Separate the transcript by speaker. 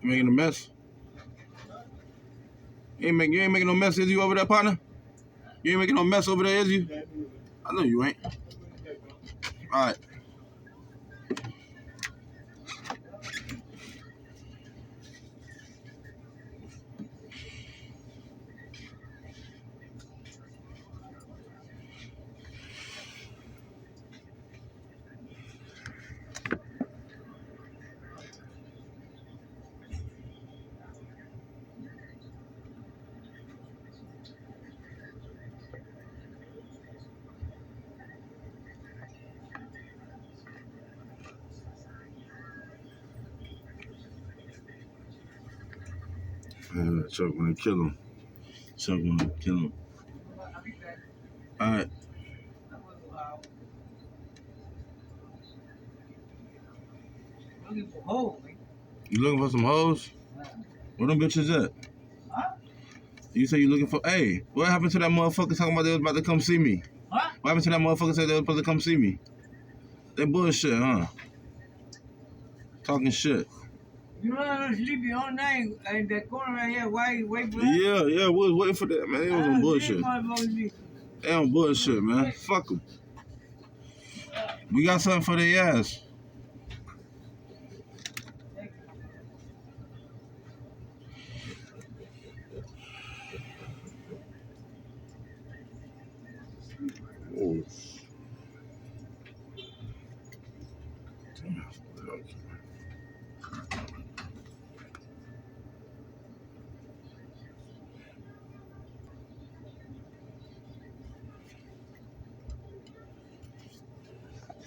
Speaker 1: Making a mess. You ain't making no mess, is you over there, partner? You ain't making no mess over there, is you? I know you ain't. All right. Chuck gonna kill him. Chuck gonna kill him. All right.
Speaker 2: Looking for hoes, man.
Speaker 1: You looking for some hoes? Where them bitches at?
Speaker 2: Huh?
Speaker 1: You say you looking for? Hey, what happened to that motherfucker talking about they was about to come see me?
Speaker 2: Huh?
Speaker 1: What happened to that motherfucker said they was supposed to come see me? They bullshit, huh? Talking shit.
Speaker 2: You know I'm sleeping all night in that corner right here. Why wait for that?
Speaker 1: Yeah, we was waiting for that, man. They was on bullshit. They on bullshit, man. Fuck them. We got something for their ass. Oh.